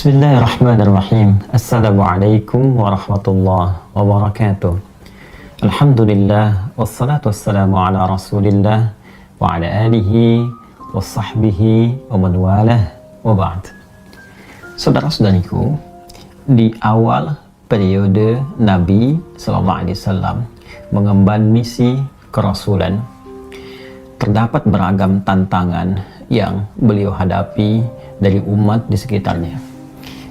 Bismillahirrahmanirrahim. Assalamualaikum warahmatullahi wabarakatuh. Alhamdulillah, wassalatu wassalamu ala rasulillah wa ala alihi wa sahbihi wa man walah wa ba'd. Saudara-saudariku, di awal periode Nabi SAW mengemban misi kerasulan, terdapat beragam tantangan yang beliau hadapi dari umat di sekitarnya.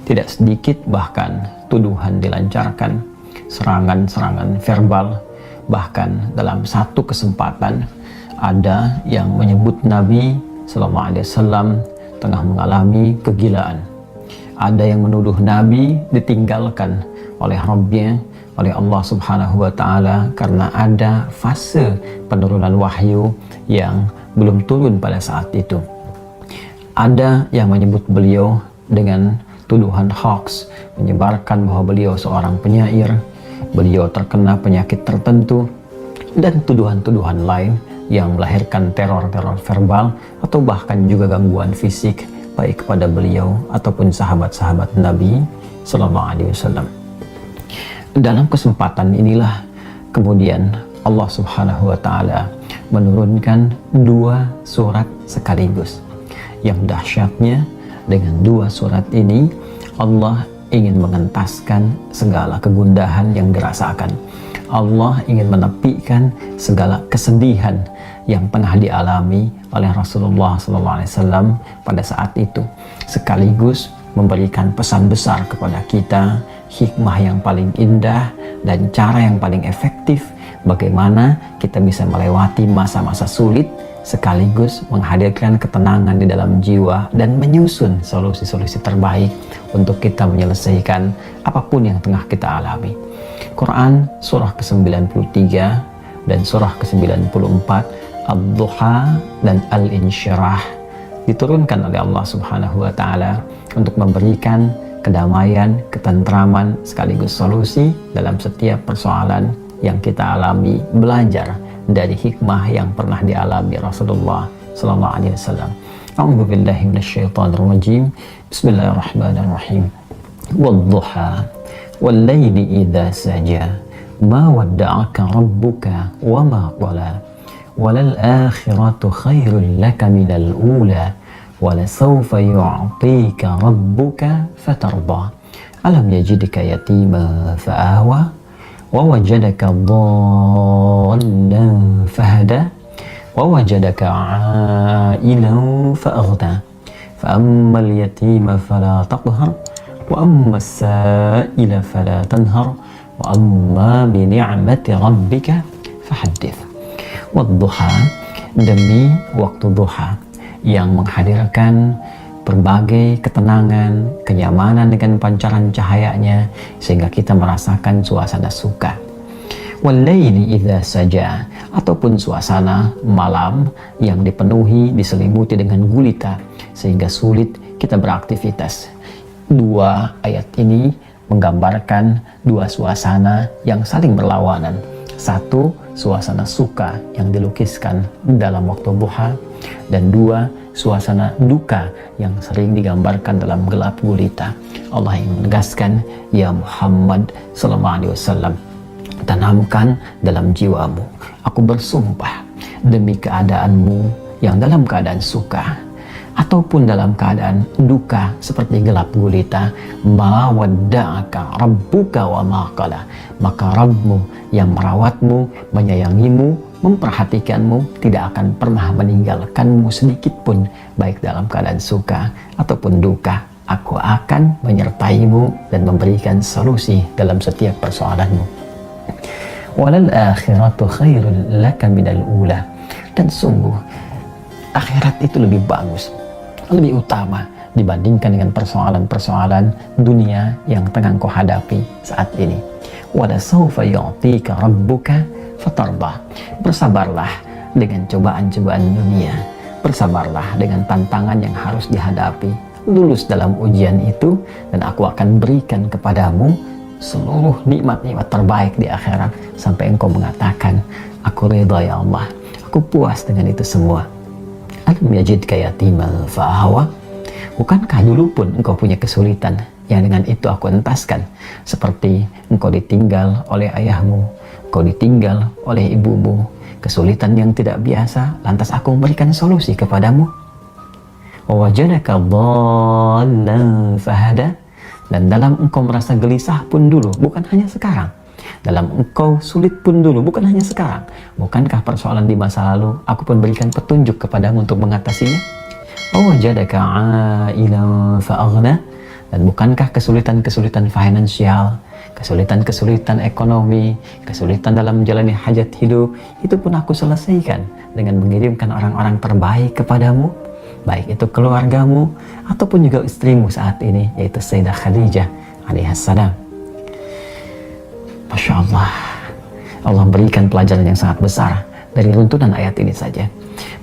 Tidak sedikit bahkan tuduhan dilancarkan, serangan-serangan verbal, bahkan dalam satu kesempatan ada yang menyebut Nabi SAW tengah mengalami kegilaan. Ada yang menuduh Nabi ditinggalkan oleh Rabbnya, oleh Allah Subhanahu wa Ta'ala, karena ada fase penurunan wahyu yang belum turun pada saat itu. Ada yang menyebut beliau dengan tuduhan hoax, menyebarkan bahwa beliau seorang penyair, beliau terkena penyakit tertentu, dan tuduhan-tuduhan lain yang melahirkan teror-teror verbal atau bahkan juga gangguan fisik baik kepada beliau ataupun sahabat-sahabat Nabi Sallallahu Alaihi Wasallam. Dalam kesempatan inilah kemudian Allah Subhanahu wa Ta'ala menurunkan dua surat sekaligus. Yang dahsyatnya, dengan dua surat ini Allah ingin mengentaskan segala kegundahan yang dirasakan. Allah ingin menepikan segala kesedihan yang pernah dialami oleh Rasulullah SAW pada saat itu, sekaligus memberikan pesan besar kepada kita, hikmah yang paling indah dan cara yang paling efektif bagaimana kita bisa melewati masa-masa sulit, sekaligus menghadirkan ketenangan di dalam jiwa dan menyusun solusi-solusi terbaik untuk kita menyelesaikan apapun yang tengah kita alami. Quran surah ke-93 dan surah ke-94, Ad-Duha dan Al-Insyirah, diturunkan oleh Allah Subhanahu wa Ta'ala untuk memberikan kedamaian, ketentraman sekaligus solusi dalam setiap persoalan yang kita alami, belajar dari hikmah yang pernah dialami Rasulullah sallallahu alaihi wasallam. A'udzu billahi minasyaitonir rajim. Bismillahirrahmanirrahim. Wadduha wal laili idza saja ma wadda'aka rabbuka wa ma qala walal akhiratu khairul laka minal ula wala sawfa yu'tika rabbuka fatarda alam yajidka yatima fa'awa ووجدك ضالا فهدى ووجدك عائلا فأغنى فأما اليتيم فلا تقهر وأما السائل فلا تنهر وأما بنعمة ربك فحدث. والضحى, demi waktu duha yang menghadirkan berbagai ketenangan, kenyamanan dengan pancaran cahayanya sehingga kita merasakan suasana suka. Walaili idza saja, ataupun suasana malam yang dipenuhi, diselimuti dengan gulita sehingga sulit kita beraktivitas. Dua ayat ini menggambarkan dua suasana yang saling berlawanan. Satu, suasana suka yang dilukiskan dalam waktu duha, dan dua, suasana duka yang sering digambarkan dalam gelap gulita. Allah yang menegaskan, ya Muhammad sallallahu alaihi wasallam, tanamkan dalam jiwamu, aku bersumpah demi keadaanmu yang dalam keadaan suka ataupun dalam keadaan duka seperti gelap gulita, ma wadda'aka rabbuka wa ma qala, maka Rabbmu yang merawatmu, menyayangimu, memperhatikanmu tidak akan pernah meninggalkanmu sedikit pun, baik dalam keadaan suka ataupun duka. Aku akan menyertaimu dan memberikan solusi dalam setiap persoalanmu. Walal akhiratu khairul laka minal ula, dan sungguh akhirat itu lebih bagus, lebih utama dibandingkan dengan persoalan-persoalan dunia yang tengah kau hadapi saat ini. Wala sawfa yu'tika rabbuka fatarda, bersabarlah dengan cobaan-cobaan dunia, bersabarlah dengan tantangan yang harus dihadapi, lulus dalam ujian itu, dan aku akan berikan kepadamu seluruh nikmat-nikmat terbaik di akhirat sampai engkau mengatakan, aku ridha ya Allah, aku puas dengan itu semua. Alam yajidka yatiman fa'awa, Bukankah dulu pun engkau punya kesulitan yang dengan itu aku entaskan, seperti engkau ditinggal oleh ayahmu, engkau ditinggal oleh ibumu, kesulitan yang tidak biasa, lantas aku memberikan solusi kepadamu. Wa wajadaka dhallan fahada, dan dalam engkau merasa gelisah pun dulu, bukan hanya sekarang. Dalam engkau sulit pun dulu, bukan hanya sekarang. Bukankah persoalan di masa lalu aku pun berikan petunjuk kepadamu untuk mengatasinya? Wa wajadaka ailan fa'aghna, dan bukankah kesulitan-kesulitan finansial, kesulitan-kesulitan ekonomi, kesulitan dalam menjalani hajat hidup, itu pun aku selesaikan dengan mengirimkan orang-orang terbaik kepadamu, baik itu keluargamu ataupun juga istrimu saat ini, yaitu Sayyidah Khadijah alaihissalam. Masya Allah, Allah berikan pelajaran yang sangat besar dari runtunan ayat ini saja.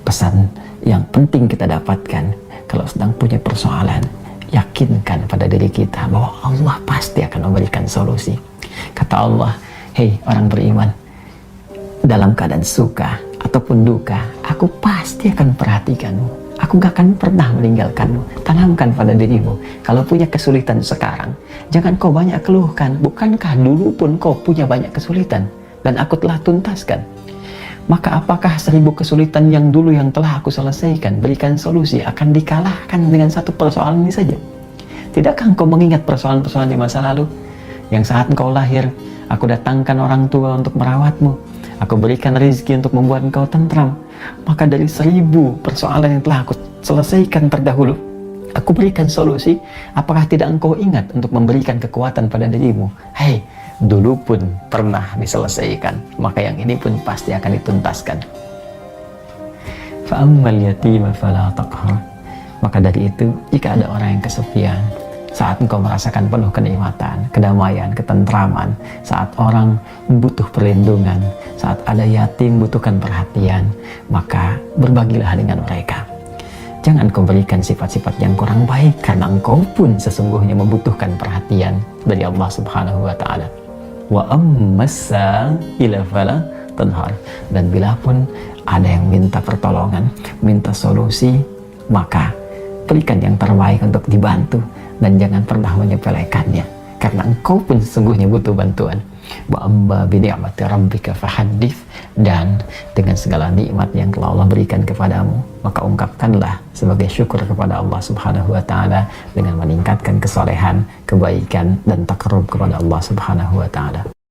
Pesan yang penting kita dapatkan, kalau sedang punya persoalan, yakinkan pada diri kita bahwa Allah pasti akan memberikan solusi. Kata Allah, hei orang beriman, dalam keadaan suka ataupun duka, aku pasti akan perhatikanmu. Aku gak akan pernah meninggalkanmu. Tanamkan pada dirimu, kalau punya kesulitan sekarang, jangan kau banyak keluhkan. Bukankah dulu pun kau punya banyak kesulitan dan aku telah tuntaskan? Maka apakah 1000 kesulitan yang dulu yang telah aku selesaikan, berikan solusi, akan dikalahkan dengan satu persoalan ini saja? Tidakkah engkau mengingat persoalan-persoalan di masa lalu? Yang saat engkau lahir, aku datangkan orang tua untuk merawatmu, aku berikan rezeki untuk membuat engkau tentram. Maka dari 1000 persoalan yang telah aku selesaikan terdahulu, aku berikan solusi. Apakah tidak engkau ingat untuk memberikan kekuatan pada dirimu? Hei, dulu pun pernah diselesaikan, maka yang ini pun pasti akan dituntaskan. Fa'ammal yatima fala taqhar. Maka dari itu, jika ada orang yang kesepian, saat engkau merasakan penuh kenikmatan, kedamaian, ketentraman, saat orang butuh perlindungan, saat ada yatim butuhkan perhatian, maka berbagilah dengan mereka. Jangan kau berikan sifat-sifat yang kurang baik, karena engkau pun sesungguhnya membutuhkan perhatian dari Allah Subhanahu wa Ta'ala. Wa ammasa ila fala tanhar. Dan bila pun ada yang minta pertolongan, minta solusi, maka berikan yang terbaik untuk dibantu, dan jangan pernah menyepelekannya, karena engkau pun sesungguhnya butuh bantuan. Wa amma bi ni'mati rabbika fahaddits, dan dengan segala nikmat yang telah Allah berikan kepadamu, maka ungkapkanlah sebagai syukur kepada Allah Subhanahu wa Ta'ala dengan meningkatkan kesolehan, kebaikan, dan takarrub kepada Allah Subhanahu wa Ta'ala.